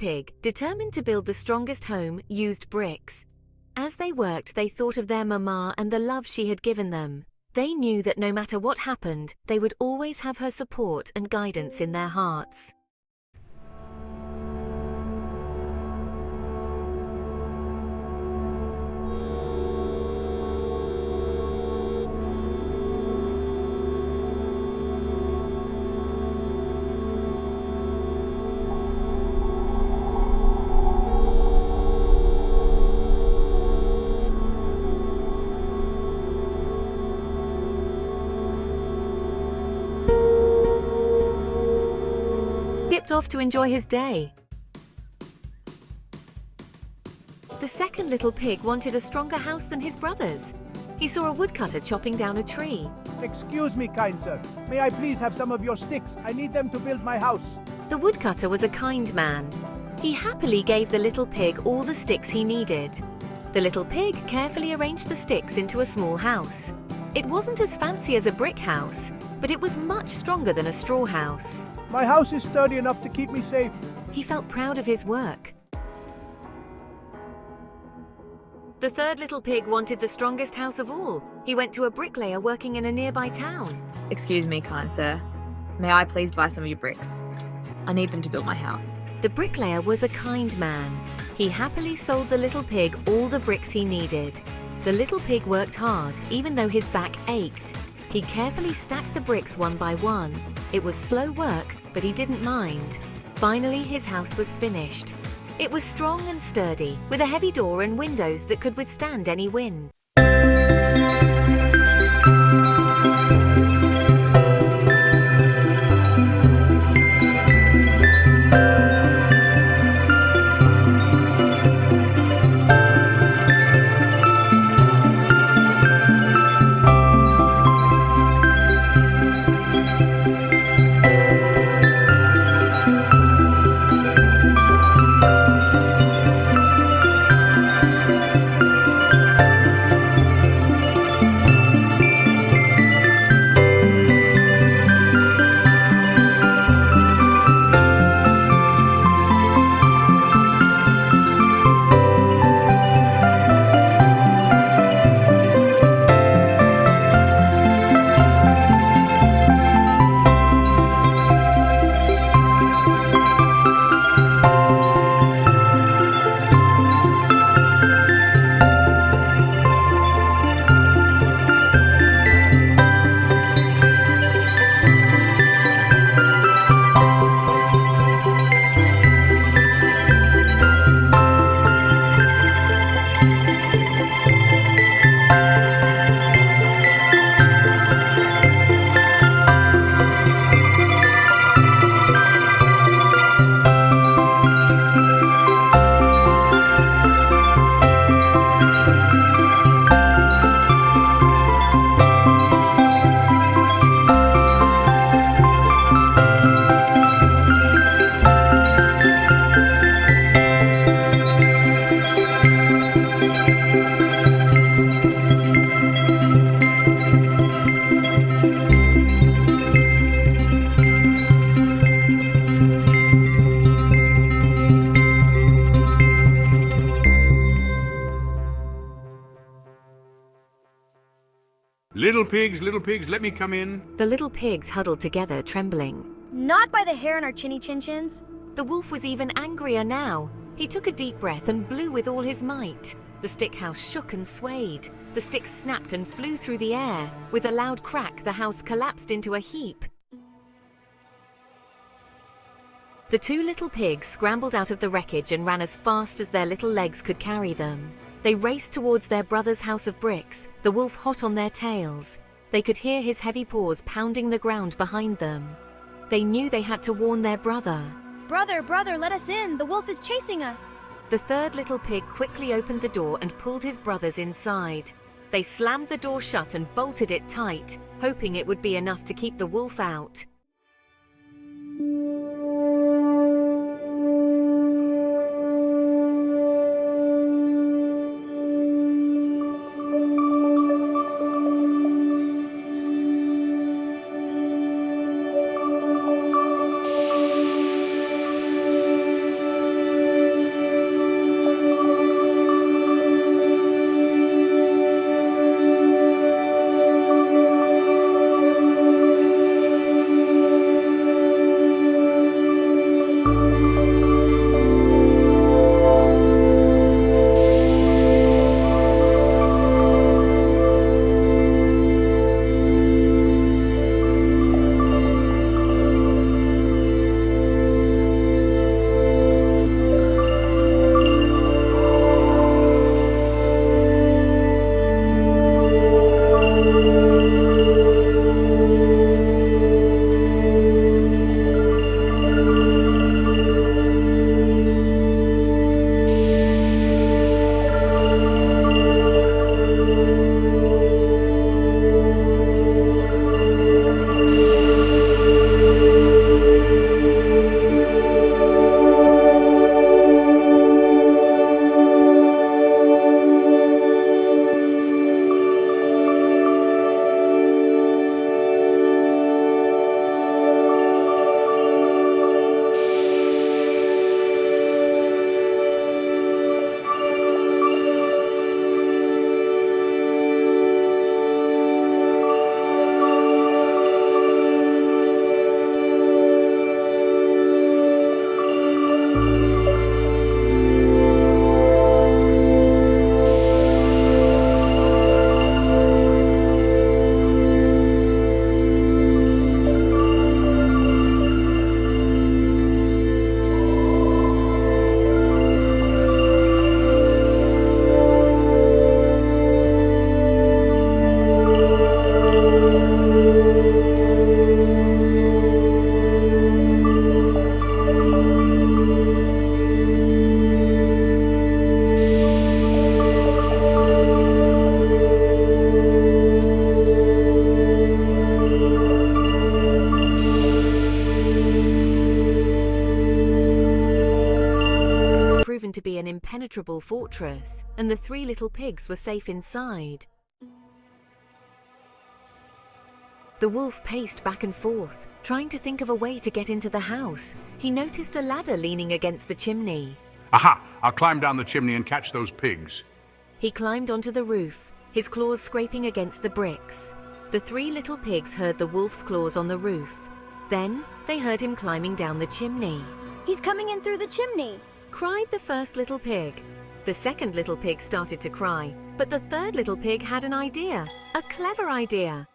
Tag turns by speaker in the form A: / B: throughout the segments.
A: pig, determined to build the strongest home, used bricks. As they worked, they thought of their mama and the love she had given them. They knew that no matter what happened, they would always have her support and guidance in their hearts. Skipped off to enjoy his day. The second little pig wanted a stronger house than his brothers. He saw a woodcutter chopping down a tree.
B: Excuse me, kind sir. May I please have some of your sticks? I need them to build my house.
A: The woodcutter was a kind man. He happily gave the little pig all the sticks he needed. The little pig carefully arranged the sticks into a small house. It wasn't as fancy as a brick house, but it was much stronger than a straw house.
B: My house is sturdy enough to keep me safe.
A: He felt proud of his work. The third little pig wanted the strongest house of all. He went to a bricklayer working in a nearby town.
C: Excuse me, kind sir. May I please buy some of your bricks? I need them to build my house.
A: The bricklayer was a kind man. He happily sold the little pig all the bricks he needed. The little pig worked hard, even though his back ached. He carefully stacked the bricks one by one. It was slow work, but he didn't mind. Finally, his house was finished. It was strong and sturdy, with a heavy door and windows that could withstand any wind.
D: Little pigs, let me come in.
A: The little pigs huddled together, trembling.
E: Not by the hair on our chinny chin-chins.
A: The wolf was even angrier now. He took a deep breath and blew with all his might. The stick house shook and swayed. The sticks snapped and flew through the air. With a loud crack, the house collapsed into a heap. The two little pigs scrambled out of the wreckage and ran as fast as their little legs could carry them. They raced towards their brother's house of bricks, the wolf hot on their tails. They could hear his heavy paws pounding the ground behind them. They knew they had to warn their brother.
E: Brother, let us in. The wolf is chasing us.
A: The third little pig quickly opened the door and pulled his brothers inside. They slammed the door shut and bolted it tight, hoping it would be enough to keep the wolf out. an impenetrable fortress, and the three little pigs were safe inside. The wolf paced back and forth, trying to think of a way to get into the house. He noticed a ladder leaning against the chimney.
D: Aha! I'll climb down the chimney and catch those pigs.
A: He climbed onto the roof, his claws scraping against the bricks. The three little pigs heard the wolf's claws on the roof. Then they heard him climbing down the chimney.
E: He's coming in through the chimney.
A: Cried the first little pig. The second little pig started to cry, but the third little pig had an idea, a clever idea.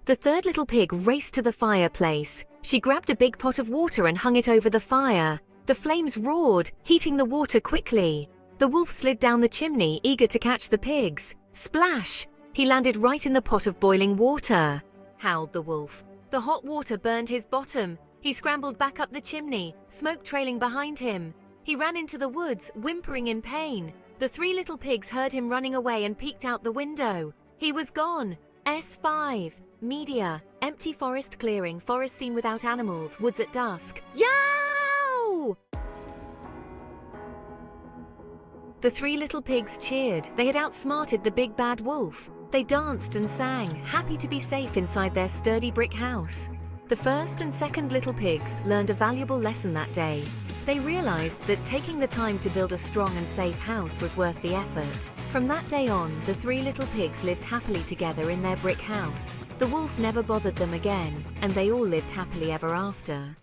A: The third little pig raced to the fireplace. She grabbed a big pot of water and hung it over the fire. The flames roared, heating the water quickly. The wolf slid down the chimney, eager to catch the pigs. Splash! He landed right in the pot of boiling water. Howled the wolf. The hot water burned his bottom. He scrambled back up the chimney, smoke trailing behind him. He ran into the woods, whimpering in pain. The three little pigs heard him running away and peeked out the window. He was gone. S5. Media. Empty forest clearing, forest scene without animals, woods at dusk. Yow! The three little pigs cheered. They had outsmarted the big bad wolf. They danced and sang, happy to be safe inside their sturdy brick house. The first and second little pigs learned a valuable lesson that day. They realized that taking the time to build a strong and safe house was worth the effort. From that day on, the three little pigs lived happily together in their brick house. The wolf never bothered them again, and they all lived happily ever after.